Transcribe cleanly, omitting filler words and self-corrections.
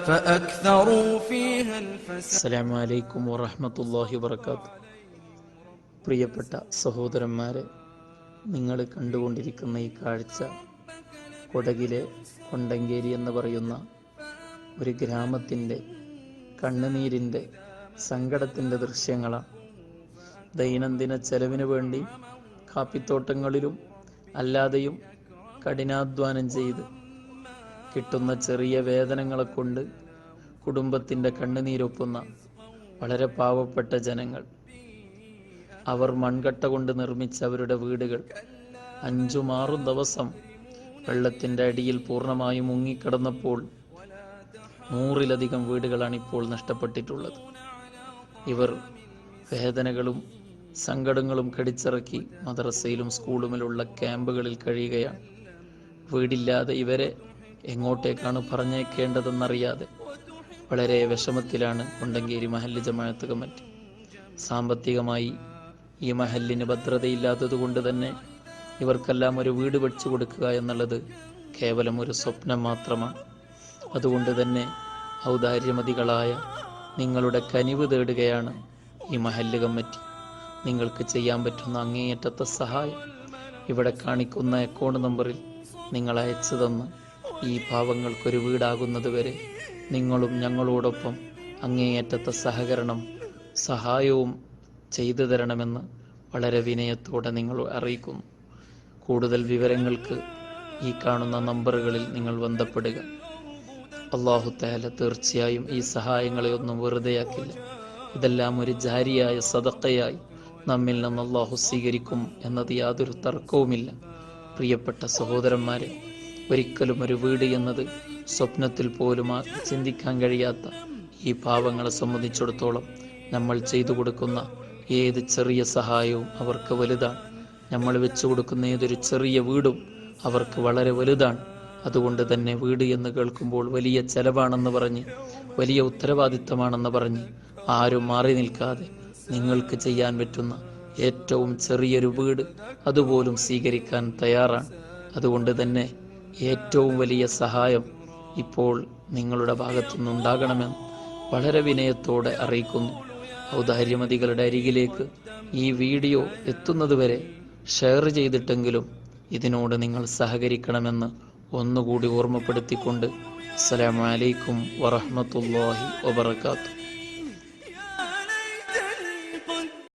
فأكثروا فيها الفساد. അസ്സലാമു അലൈക്കും വറഹ്മത്തുള്ളാഹി വബറകാതുഹു. പ്രിയപ്പെട്ട സഹോദരന്മാരെ, നിങ്ങൾ കണ്ടുകൊണ്ടിരിക്കുന്ന ഈ കാഴ്ച കൊടകിലെ കൊണ്ടങ്കേരി എന്ന് പറയുന്ന ഒരു ഗ്രാമത്തിൻ്റെ കണ്ണുനീരിൻ്റെ സങ്കടത്തിൻ്റെ ദൃശ്യങ്ങളാണ്. ദൈനംദിന ചെലവിന് വേണ്ടി കാപ്പിത്തോട്ടങ്ങളിലും അല്ലാതെയും കഠിനാധ്വാനം ചെയ്ത് കിട്ടുന്ന ചെറിയ വേതനങ്ങളെ കൊണ്ട് കുടുംബത്തിൻ്റെ കണ്ണുനീരൊപ്പുന്ന വളരെ പാവപ്പെട്ട ജനങ്ങൾ. അവർ മൺകട്ട കൊണ്ട് നിർമ്മിച്ച അവരുടെ വീടുകൾ 5-6 ദിവസം വെള്ളത്തിൻ്റെ അടിയിൽ പൂർണ്ണമായും മുങ്ങിക്കിടന്നപ്പോൾ 100-ലധികം വീടുകളാണ് ഇപ്പോൾ നഷ്ടപ്പെട്ടിട്ടുള്ളത്. ഇവർ വേദനകളും സങ്കടങ്ങളും കടിച്ചിറക്കി മദ്രസയിലും സ്കൂളുമിലുള്ള ക്യാമ്പുകളിൽ കഴിയുകയാണ്. വീടില്ലാതെ ഇവരെ എങ്ങോട്ടേക്കാണ് പറഞ്ഞേക്കേണ്ടതെന്നറിയാതെ വളരെ വിഷമത്തിലാണ് കൊണ്ടങ്കേരി മഹല്ല് ജമാഅത്ത് കമ്മിറ്റി. സാമ്പത്തികമായി ഈ മഹല്ലിന് ഭദ്രതയില്ലാത്തതുകൊണ്ട് തന്നെ ഇവർക്കെല്ലാം ഒരു വീട് വെച്ചു കൊടുക്കുക എന്നുള്ളത് കേവലം ഒരു സ്വപ്നം മാത്രമാണ്. അതുകൊണ്ട് തന്നെ ഔദാര്യമതികളായ നിങ്ങളുടെ കനിവ് തേടുകയാണ് ഈ മഹല്ല് കമ്മിറ്റി. നിങ്ങൾക്ക് ചെയ്യാൻ പറ്റുന്ന അങ്ങേയറ്റത്തെ സഹായം ഇവിടെ കാണിക്കുന്ന അക്കൗണ്ട് നമ്പറിൽ നിങ്ങൾ അയച്ചു തന്ന് ഈ പാവങ്ങൾക്കൊരു വീടാകുന്നത് വരെ നിങ്ങളും ഞങ്ങളോടൊപ്പം അങ്ങേയറ്റത്തെ സഹായവും ചെയ്തു തരണമെന്ന് വളരെ വിനയത്തോടെ നിങ്ങൾ അറിയിക്കുന്നു. കൂടുതൽ വിവരങ്ങൾക്ക് ഈ കാണുന്ന നമ്പറുകളിൽ നിങ്ങൾ ബന്ധപ്പെടുക. അല്ലാഹു തആല തീർച്ചയായും ഈ സഹായങ്ങളെ ഒന്നും വെറുതെയാക്കില്ല. ഇതെല്ലാം ഒരു ജാരിയായ സദഖയായി നമ്മിൽ നിന്ന് അല്ലാഹു സ്വീകരിക്കും എന്നത് യാതൊരു തർക്കവുമില്ല. പ്രിയപ്പെട്ട സഹോദരന്മാരെ, ഒരിക്കലും ഒരു വീട് എന്നത് സ്വപ്നത്തിൽ പോലും ചിന്തിക്കാൻ കഴിയാത്ത ഈ പാവങ്ങളെ സംബന്ധിച്ചിടത്തോളം നമ്മൾ ചെയ്തു കൊടുക്കുന്ന ഏത് ചെറിയ സഹായവും അവർക്ക് വലുതാണ്. നമ്മൾ വെച്ചു കൊടുക്കുന്ന ഏതൊരു ചെറിയ വീടും അവർക്ക് വളരെ വലുതാണ്. അതുകൊണ്ട് തന്നെ വീട് എന്ന് കേൾക്കുമ്പോൾ വലിയ ചെലവാണെന്ന് പറഞ്ഞ്, വലിയ ഉത്തരവാദിത്തമാണെന്ന് പറഞ്ഞ് ആരും മാറി നിൽക്കാതെ നിങ്ങൾക്ക് ചെയ്യാൻ പറ്റുന്ന ഏറ്റവും ചെറിയൊരു വീട് അതുപോലും സ്വീകരിക്കാൻ തയ്യാറാണ്. അതുകൊണ്ട് തന്നെ ഏറ്റവും വലിയ സഹായം ഇപ്പോൾ നിങ്ങളുടെ ഭാഗത്തുനിന്നുണ്ടാകണമെന്ന് വളരെ വിനയത്തോടെ അറിയിക്കുന്നു. ഔദാര്യമതികളുടെ അരികിലേക്ക് ഈ വീഡിയോ എത്തുന്നതുവരെ ഷെയർ ചെയ്തിട്ടെങ്കിലും ഇതിനോട് നിങ്ങൾ സഹകരിക്കണമെന്ന് ഒന്നുകൂടി ഓർമ്മപ്പെടുത്തിക്കൊണ്ട് അസ്സലാമു അലൈക്കും വറഹ്മത്തുള്ളാഹി വബറകാതുഹു.